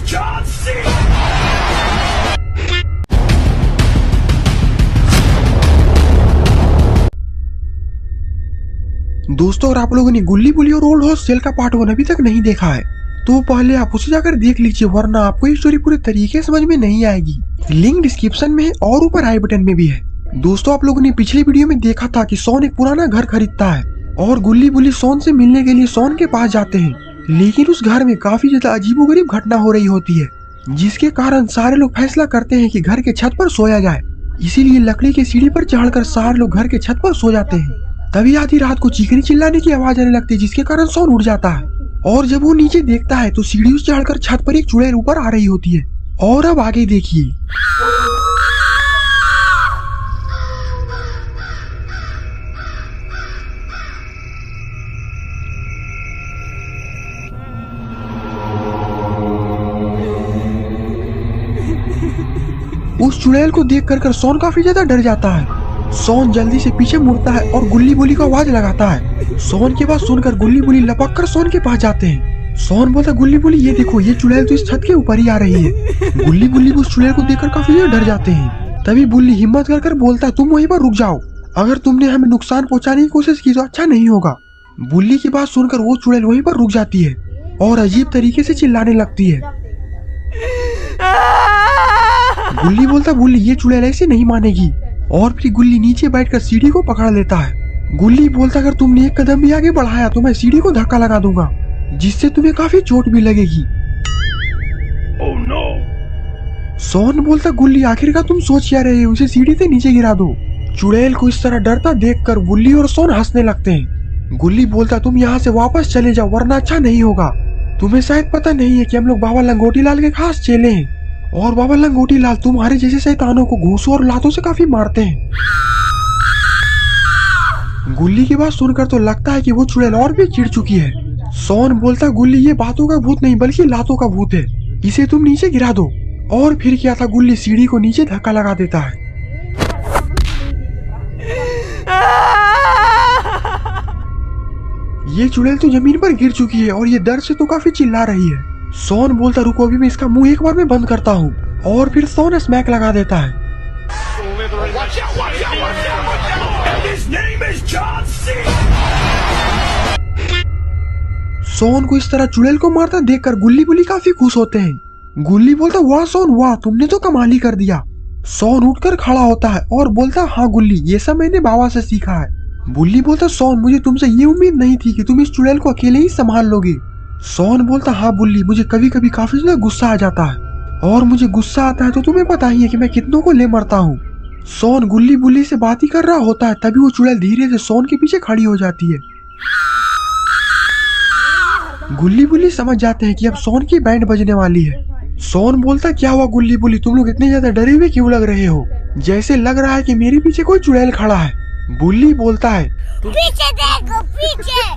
दोस्तों, अगर आप लोगों ने गुल्ली बुली और ओल्ड हाउस सेल का पार्ट 1 अभी तक नहीं देखा है तो पहले आप उसे जाकर देख लीजिए, वरना आपको ये स्टोरी पूरी तरीके समझ में नहीं आएगी। लिंक डिस्क्रिप्शन में है और ऊपर आई बटन में भी है। दोस्तों, आप लोगों ने पिछले वीडियो में देखा था कि सोन एक पुराना घर खरीदता है और गुल्ली बुली सोन से मिलने के लिए सोन के पास जाते हैं, लेकिन उस घर में काफी ज्यादा अजीबोगरीब घटना हो रही होती है, जिसके कारण सारे लोग फैसला करते हैं कि घर के छत पर सोया जाए। इसीलिए लकड़ी की सीढ़ी पर चढ़कर सारे लोग घर के छत पर सो जाते हैं। तभी आधी रात को चीखने चिल्लाने की आवाज आने लगती है, जिसके कारण सोन उठ जाता है और जब वो नीचे देखता है तो सीढ़ी से चढ़कर छत पर एक चुड़ैल ऊपर आ रही होती है। और अब आगे देखिए। उस चुड़ैल को देखकर सोन काफी ज्यादा डर जाता है। सोन जल्दी से पीछे मुड़ता है और गुल्ली बुली को आवाज लगाता है। सोन की बात सुनकर गुल्ली बुली लपक कर सोन के पास जाते हैं। सोन बोलता, गुल्ली बुली ये देखो, ये चुड़ैल तो इस छत के ऊपर ही आ रही है। गुल्ली बुली उस चुड़ैल को देखकर काफी ज्यादा डर जाते हैं। तभी बुल्ली हिम्मत कर बोलता है, तुम वहीं पर रुक जाओ, अगर तुमने हमें नुकसान पहुंचाने की कोशिश की तो अच्छा नहीं होगा। बुल्ली की बात सुनकर वो चुड़ैल वहीं पर रुक जाती है और अजीब तरीके से चिल्लाने लगती है। गुल्ली बोलता, बुल्ली ये चुड़ैल ऐसे नहीं मानेगी, और फिर गुल्ली नीचे बैठकर सीढ़ी को पकड़ लेता है। गुल्ली बोलता, अगर तुमने एक कदम भी आगे बढ़ाया तो मैं सीढ़ी को धक्का लगा दूंगा, जिससे तुम्हें काफी चोट भी लगेगी। Oh no! सोन बोलता, गुल्ली आखिरकार तुम सोच क्या रहे हो, उसे सीढ़ी से नीचे गिरा दो। चुड़ैल को इस तरह डरता देखकर गुल्ली और सोन हंसने लगते हैं। गुल्ली बोलता, तुम यहाँ से वापस चले जाओ, वरना अच्छा नहीं होगा। तुम्हें शायद पता नहीं है कि हम लोग बाबा लंगोटी लाल के खास चेले हैं, और बाबा लंगोटी लाल तुम्हारे जैसे शैतानों को घूंसों और लातों से काफी मारते हैं। गुल्ली की बात सुनकर तो लगता है कि वो चुड़ैल और भी चिढ़ चुकी है। सोन बोलता, गुल्ली ये बातों का भूत नहीं बल्कि लातों का भूत है, इसे तुम नीचे गिरा दो। और फिर क्या था, गुल्ली सीढ़ी को नीचे धक्का लगा देता है। ये चुड़ैल तो जमीन पर गिर चुकी है और ये दर्द से तो काफी चिल्ला रही है। सोन बोलता, रुको अभी मैं इसका मुंह एक बार में बंद करता हूँ, और फिर सोन स्मैक लगा देता है। सोन को इस तरह चुड़ैल को मारता देखकर गुल्ली बुली काफी खुश होते हैं। गुल्ली बोलता, वाह सोन वाह, तुमने तो कमाल ही कर दिया। सोन उठकर खड़ा होता है और बोलता, हाँ गुल्ली, ये सब मैंने बाबा से सीखा है। गुल्ली बोलता, सोन मुझे तुमसे ये उम्मीद नहीं थी कि तुम इस चुड़ैल को अकेले ही संभाल लोगे। सोन बोलता, हाँ बुल्ली, मुझे कभी कभी काफी ज्यादा गुस्सा आ जाता है, और मुझे गुस्सा आता है तो तुम्हें पता ही है कि मैं कितनों को ले मरता हूँ। सोन गुल्ली बुल्ली से बात ही कर रहा होता है, तभी वो चुड़ैल धीरे से सोन के पीछे खड़ी हो जाती है। गुल्ली बुल्ली समझ जाते हैं कि अब सोन की बैंड बजने वाली है। सोन बोलता, क्या हुआ गुल्ली बुल्ली, तुम लोग इतने ज्यादा डरे हुए क्यों लग रहे हो, जैसे लग रहा है कि मेरे पीछे कोई चुड़ैल खड़ा है। बुल्ली बोलता है, पीछे देखो, पीछे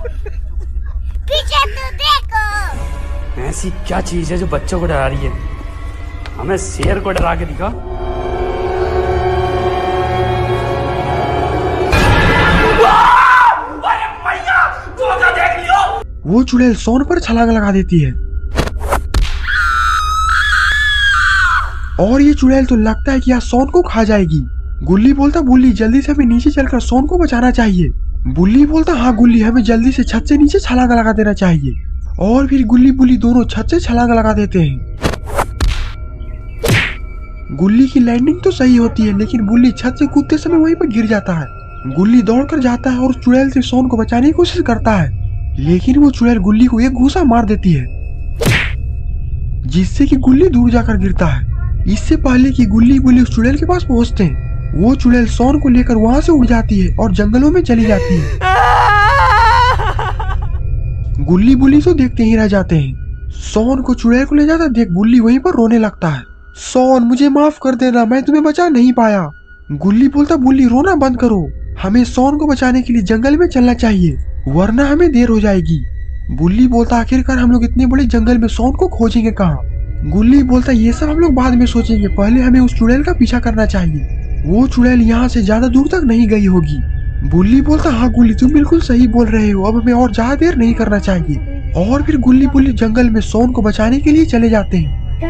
पीछे तो देखो। ऐसी क्या चीज है जो बच्चों को डरा रही है, हमें शेर को डरा के दिखा। वो चुड़ैल सोन पर छलांग लगा देती है, और ये चुड़ैल तो लगता है कि आज सोन को खा जाएगी। गुल्ली बोलता, बुल्ली जल्दी से हमें नीचे चलकर सोन को बचाना चाहिए। बुल्ली बोलता, हाँ गुल्ली, हमें जल्दी से छत से नीचे छलांग लगा देना चाहिए। और फिर गुल्ली बुल्ली दोनों छत से छलांग लगा देते हैं। गुल्ली की लैंडिंग तो सही होती है, लेकिन बुल्ली छत से कूदते समय वहीं पर गिर जाता है। गुल्ली दौड़कर जाता है और चुड़ैल से सोन को बचाने की कोशिश करता है, लेकिन वो चुड़ैल गुल्ली को एक घूंसा मार देती है, जिससे कि गुल्ली दूर जाकर गिरता है। इससे पहले कि गुल्ली बुल्ली उस चुड़ैल के पास पहुंचते हैं, वो चुड़ैल सोन को लेकर वहां से उड़ जाती है और जंगलों में चली जाती है। गुल्ली बुल्ली तो देखते ही रह जाते हैं। सोन को चुड़ैल को ले जाता देख बुल्ली वहीं पर रोने लगता है। सोन मुझे माफ कर देना, मैं तुम्हें बचा नहीं पाया। गुल्ली बोलता, बुल्ली रोना बंद करो, हमें सोन को बचाने के लिए जंगल में चलना चाहिए, वरना हमें देर हो जाएगी। बुल्ली बोलता, आखिरकार हम लोग इतने बड़े जंगल में सोन को खोजेंगे कहाँ। गुल्ली बोलता, ये सब हम लोग बाद में सोचेंगे, पहले हमें उस चुड़ैल का पीछा करना चाहिए, वो चुड़ैल यहाँ से ज्यादा दूर तक नहीं गई होगी। बुल्ली बोलता, हाँ गुल्ली तुम बिल्कुल सही बोल रहे हो, अब हमें और ज्यादा देर नहीं करना चाहिए। और फिर गुल्ली बुल्ली जंगल में सोन को बचाने के लिए चले जाते हैं।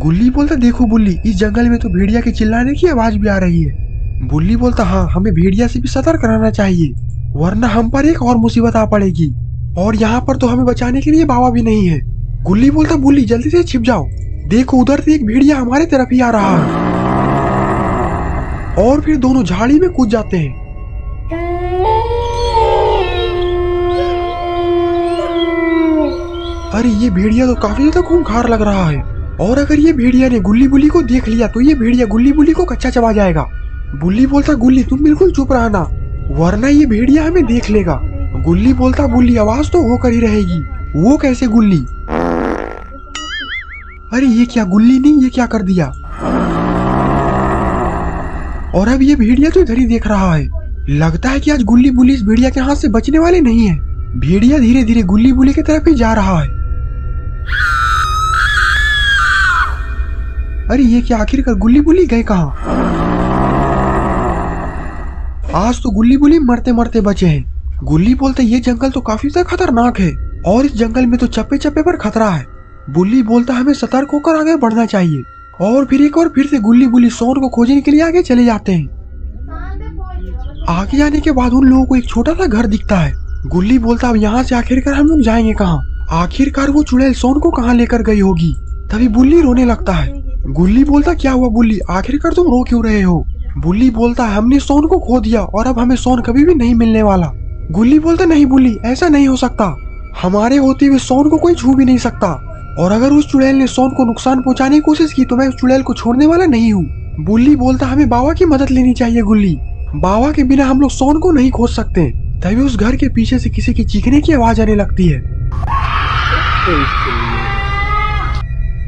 गुल्ली बोलता देखो बुल्ली, इस जंगल में तो भेड़िया के चिल्लाने की आवाज भी आ रही है। बुल्ली बोलता हाँ, हमें भेड़िया से भी सतर्क रहना चाहिए, वरना हम पर एक और मुसीबत आ पड़ेगी, और यहाँ पर तो हमें बचाने के लिए बाबा भी नहीं है। गुल्ली बोलता बुल्ली जल्दी से छिप जाओ, देखो उधर से एक भेड़िया हमारे तरफ ही आ रहा है। और फिर दोनों झाड़ी में कूद जाते हैं। अरे ये भेड़िया तो काफी ज्यादा खूंखार लग रहा है, और अगर ये भेड़िया ने गुल्ली बुल्ली को देख लिया तो ये भेड़िया गुल्ली बुल्ली को कच्चा चबा जाएगा। बुल्ली बोलता गुल्ली तुम बिल्कुल चुप रहना, वरना ये भेड़िया हमें देख लेगा। गुल्ली बोलता बुल्ली आवाज तो होकर ही रहेगी, वो कैसे गुल्ली? अरे ये क्या, गुल्ली नहीं, ये क्या कर दिया? और अब ये भेड़िया तो इधर ही देख रहा है। लगता है कि आज गुल्ली बुल्ली इस भेड़िया के हाथ से बचने वाले नहीं है। भेड़िया धीरे धीरे गुल्ली बुल्ली की तरफ ही जा रहा है। अरे ये क्या, आखिरकार गुल्ली बुल्ली गए कहाँ? आज तो गुल्ली बुल्ली मरते मरते बचे हैं। गुल्ली बोलते ये जंगल तो काफी ज्यादा खतरनाक है, और इस जंगल में तो चप्पे चप्पे पर खतरा है। बुल्ली बोलता हमें सतर्क होकर आगे बढ़ना चाहिए, और फिर एक बार फिर से गुल्ली बुल्ली सोन को खोजने के लिए आगे चले जाते हैं। आगे जाने के बाद उन लोगों को एक छोटा सा घर दिखता है। गुल्ली बोलता अब यहाँ से आखिरकार हम लोग जाएंगे कहाँ? आखिरकार वो चुड़ैल सोन को कहाँ लेकर गई होगी? तभी बुल्ली रोने लगता है। गुल्ली बोलता क्या हुआ बुल्ली, आखिरकार तुम रो क्यों रहे हो? बुल्ली बोलता हमने सोन को खो दिया और अब हमें सोन कभी भी नहीं मिलने वाला। गुल्ली बोलता नहीं बुल्ली, ऐसा नहीं हो सकता, हमारे होते हुए सोन को कोई छू भी नहीं सकता, और अगर उस चुड़ैल ने सोन को नुकसान पहुंचाने की कोशिश की तो मैं उस चुड़ैल को छोड़ने वाला नहीं हूँ। बुल्ली बोलता हमें बाबा की मदद लेनी चाहिए गुल्ली, बाबा के बिना हम लोग सोन को नहीं खोज सकते। तभी उस घर के पीछे से किसी की चीखने की आवाज आने लगती है।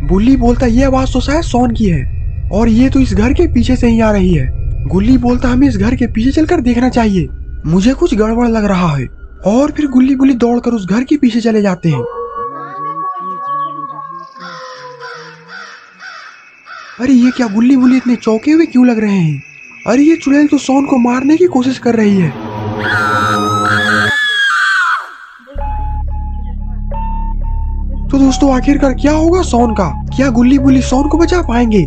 बुल्ली बोलता ये आवाज तो शायद सोन की है, और ये तो इस घर के पीछे से ही आ रही है। गुल्ली बोलता हमें इस घर के पीछे चलकर देखना चाहिए, मुझे कुछ गड़बड़ लग रहा है। और फिर गुल्ली बुल्ली दौड़कर उस घर के पीछे चले जाते हैं। अरे ये क्या, गुल्ली बुल्ली इतने चौंके हुए क्यों लग रहे हैं? अरे ये चुड़ैल तो सोन को मारने की कोशिश कर रही है। तो दोस्तों आखिरकार क्या होगा सोन का? क्या गुल्ली बुल्ली सोन को बचा पाएंगे,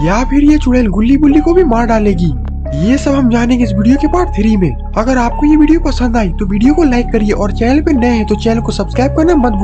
या फिर ये चुड़ैल गुल्ली बुल्ली को भी मार डालेगी? ये सब हम जानेंगे इस वीडियो के पार्ट 3 में। अगर आपको ये वीडियो पसंद आई तो वीडियो को लाइक करिए, और चैनल पे नए हैं तो चैनल को सब्सक्राइब करना मत भूलिए।